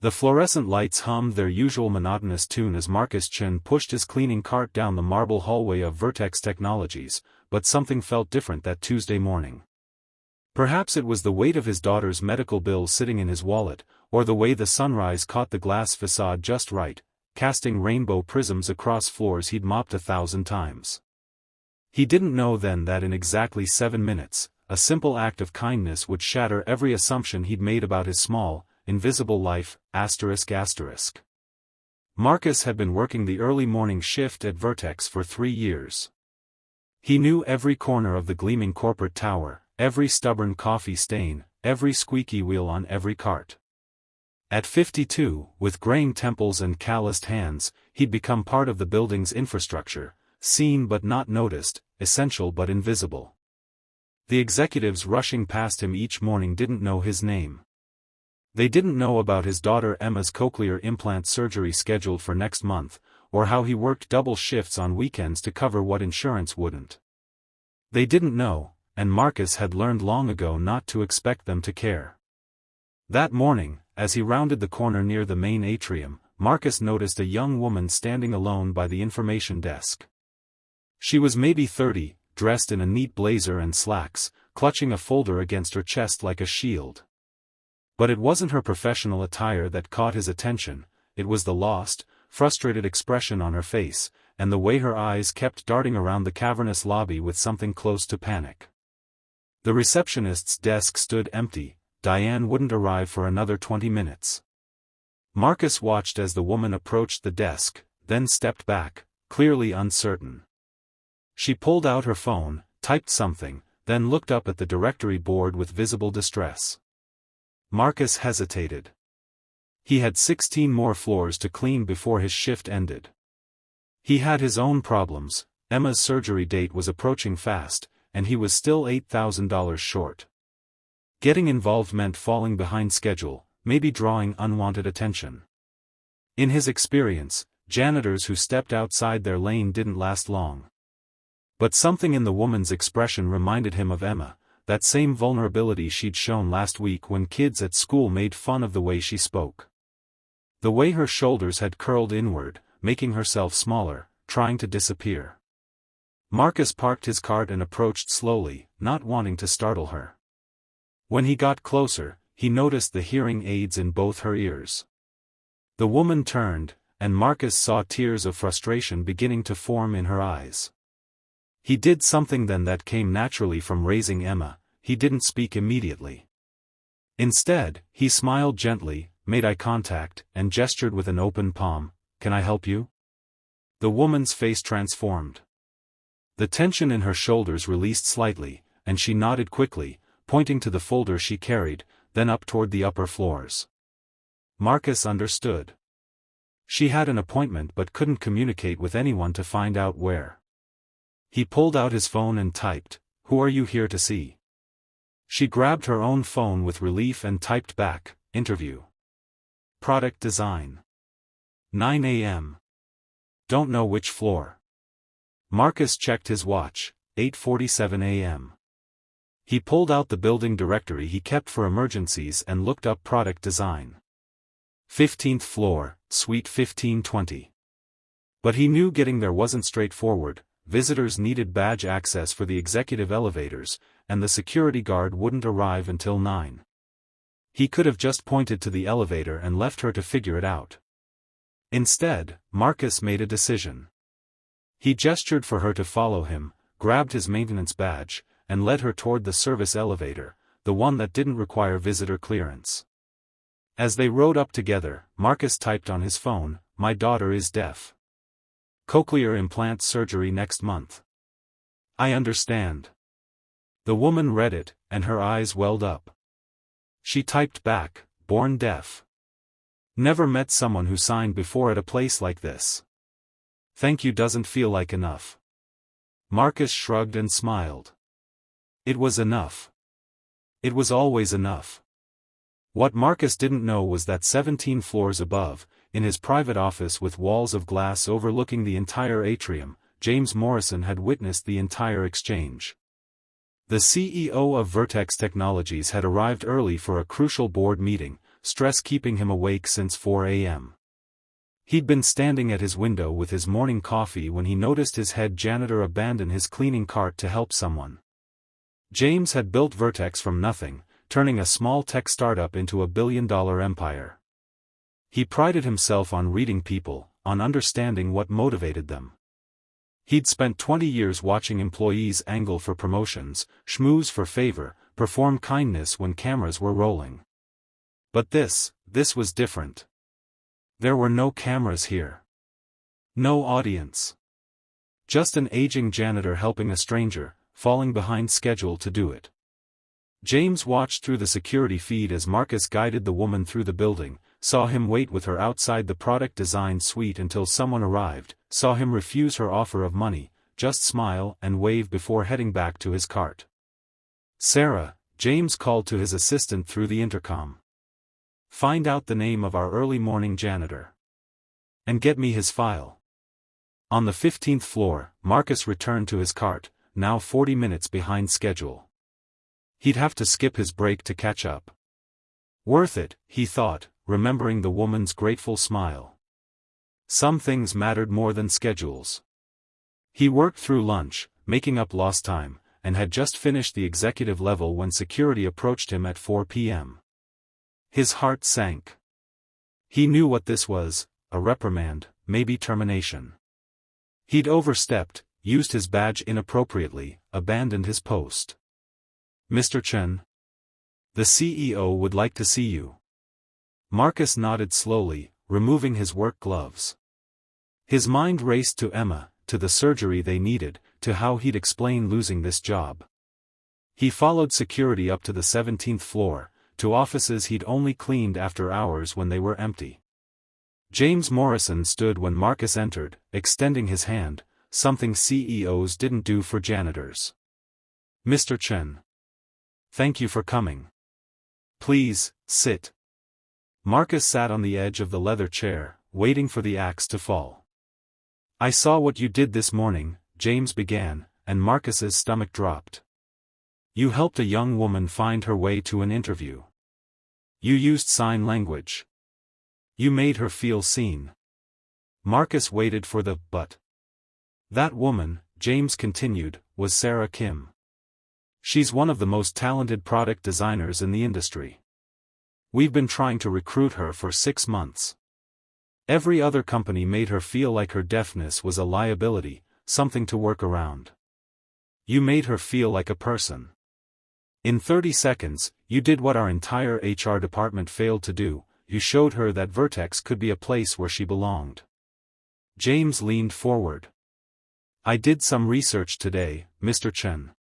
The fluorescent lights hummed their usual monotonous tune as Marcus Chin pushed his cleaning cart down the marble hallway of Vertex Technologies, but something felt different that Tuesday morning. Perhaps it was the weight of his daughter's medical bill sitting in his wallet, or the way the sunrise caught the glass facade just right, casting rainbow prisms across floors he'd mopped 1,000 times. He didn't know then that in exactly 7 minutes, a simple act of kindness would shatter every assumption he'd made about his small, invisible life, ***. Marcus had been working the early morning shift at Vertex for 3 years. He knew every corner of the gleaming corporate tower, every stubborn coffee stain, every squeaky wheel on every cart. At 52, with graying temples and calloused hands, he'd become part of the building's infrastructure, seen but not noticed, essential but invisible. The executives rushing past him each morning didn't know his name. They didn't know about his daughter Emma's cochlear implant surgery scheduled for next month, or how he worked double shifts on weekends to cover what insurance wouldn't. They didn't know, and Marcus had learned long ago not to expect them to care. That morning, as he rounded the corner near the main atrium, Marcus noticed a young woman standing alone by the information desk. She was maybe 30, dressed in a neat blazer and slacks, clutching a folder against her chest like a shield. But it wasn't her professional attire that caught his attention, it was the lost, frustrated expression on her face, and the way her eyes kept darting around the cavernous lobby with something close to panic. The receptionist's desk stood empty. Diane wouldn't arrive for another 20 minutes. Marcus watched as the woman approached the desk, then stepped back, clearly uncertain. She pulled out her phone, typed something, then looked up at the directory board with visible distress. Marcus hesitated. He had 16 more floors to clean before his shift ended. He had his own problems, Emma's surgery date was approaching fast, and he was still $8,000 short. Getting involved meant falling behind schedule, maybe drawing unwanted attention. In his experience, janitors who stepped outside their lane didn't last long. But something in the woman's expression reminded him of Emma, that same vulnerability she'd shown last week when kids at school made fun of the way she spoke. The way her shoulders had curled inward, making herself smaller, trying to disappear. Marcus parked his cart and approached slowly, not wanting to startle her. When he got closer, he noticed the hearing aids in both her ears. The woman turned, and Marcus saw tears of frustration beginning to form in her eyes. He did something then that came naturally from raising Emma, he didn't speak immediately. Instead, he smiled gently, made eye contact, and gestured with an open palm, "Can I help you?" The woman's face transformed. The tension in her shoulders released slightly, and she nodded quickly, pointing to the folder she carried, then up toward the upper floors. Marcus understood. She had an appointment but couldn't communicate with anyone to find out where. He pulled out his phone and typed, "Who are you here to see?" She grabbed her own phone with relief and typed back, "Interview. Product design. 9 a.m. Don't know which floor." Marcus checked his watch, 8:47 a.m. He pulled out the building directory he kept for emergencies and looked up product design. 15th floor, suite 1520. But he knew getting there wasn't straightforward, visitors needed badge access for the executive elevators, and the security guard wouldn't arrive until 9. He could have just pointed to the elevator and left her to figure it out. Instead, Marcus made a decision. He gestured for her to follow him, grabbed his maintenance badge, and led her toward the service elevator, the one that didn't require visitor clearance. As they rode up together, Marcus typed on his phone, "My daughter is deaf. Cochlear implant surgery next month." "I understand." The woman read it, and her eyes welled up. She typed back, "Born deaf. Never met someone who signed before at a place like this. Thank you doesn't feel like enough." Marcus shrugged and smiled. It was enough. It was always enough. What Marcus didn't know was that 17 floors above, in his private office with walls of glass overlooking the entire atrium, James Morrison had witnessed the entire exchange. The CEO of Vertex Technologies had arrived early for a crucial board meeting, stress keeping him awake since 4 a.m. He'd been standing at his window with his morning coffee when he noticed his head janitor abandon his cleaning cart to help someone. James had built Vertex from nothing, turning a small tech startup into a billion-dollar empire. He prided himself on reading people, on understanding what motivated them. He'd spent 20 years watching employees angle for promotions, schmooze for favor, perform kindness when cameras were rolling. But this was different. There were no cameras here. No audience. Just an aging janitor helping a stranger, falling behind schedule to do it. James watched through the security feed as Marcus guided the woman through the building, saw him wait with her outside the product design suite until someone arrived, saw him refuse her offer of money, just smile and wave before heading back to his cart. "Sarah," James called to his assistant through the intercom. "Find out the name of our early morning janitor. And get me his file." On the 15th floor, Marcus returned to his cart, now 40 minutes behind schedule. He'd have to skip his break to catch up. Worth it, he thought, remembering the woman's grateful smile. Some things mattered more than schedules. He worked through lunch, making up lost time, and had just finished the executive level when security approached him at 4 p.m. His heart sank. He knew what this was, a reprimand, maybe termination. He'd overstepped, used his badge inappropriately, abandoned his post. "Mr. Chen? The CEO would like to see you." Marcus nodded slowly, removing his work gloves. His mind raced to Emma, to the surgery they needed, to how he'd explain losing this job. He followed security up to the 17th floor, to offices he'd only cleaned after hours when they were empty. James Morrison stood when Marcus entered, extending his hand, something CEOs didn't do for janitors. "Mr. Chen. Thank you for coming. Please, sit." Marcus sat on the edge of the leather chair, waiting for the axe to fall. "I saw what you did this morning," James began, and Marcus's stomach dropped. "You helped a young woman find her way to an interview. You used sign language. You made her feel seen." Marcus waited for the "but." "That woman," James continued, "was Sarah Kim. She's one of the most talented product designers in the industry. We've been trying to recruit her for 6 months. Every other company made her feel like her deafness was a liability, something to work around. You made her feel like a person. In 30 seconds, you did what our entire HR department failed to do, you showed her that Vertex could be a place where she belonged." James leaned forward. "I did some research today, Mr. Chen.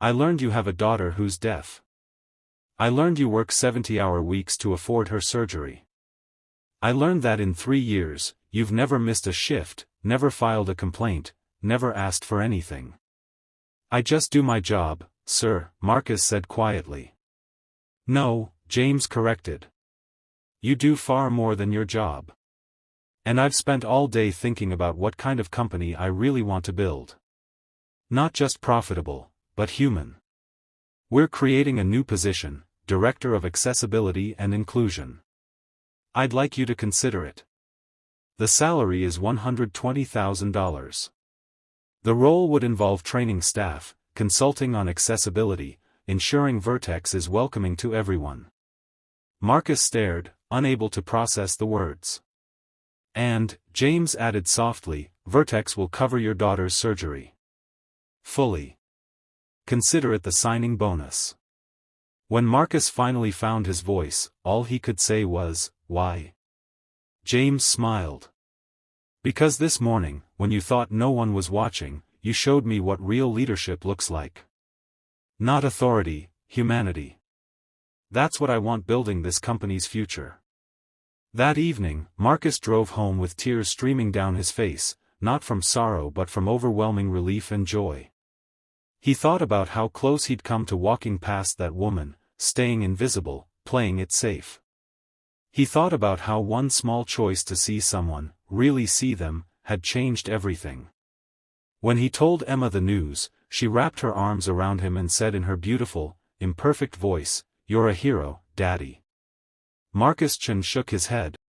I learned you have a daughter who's deaf. I learned you work 70-hour weeks to afford her surgery. I learned that in 3 years, you've never missed a shift, never filed a complaint, never asked for anything." "I just do my job, sir," Marcus said quietly. "No," James corrected. "You do far more than your job. And I've spent all day thinking about what kind of company I really want to build. Not just profitable, but human. We're creating a new position, Director of Accessibility and Inclusion. I'd like you to consider it. The salary is $120,000. The role would involve training staff, consulting on accessibility, ensuring Vertex is welcoming to everyone." Marcus stared, unable to process the words. "And," James added softly, "Vertex will cover your daughter's surgery. Fully. Consider it the signing bonus." When Marcus finally found his voice, all he could say was, "Why?" James smiled. "Because this morning, when you thought no one was watching, you showed me what real leadership looks like. Not authority, humanity. That's what I want building this company's future." That evening, Marcus drove home with tears streaming down his face, not from sorrow but from overwhelming relief and joy. He thought about how close he'd come to walking past that woman, staying invisible, playing it safe. He thought about how one small choice to see someone, really see them, had changed everything. When he told Emma the news, she wrapped her arms around him and said in her beautiful, imperfect voice, "You're a hero, Daddy." Marcus Chen shook his head.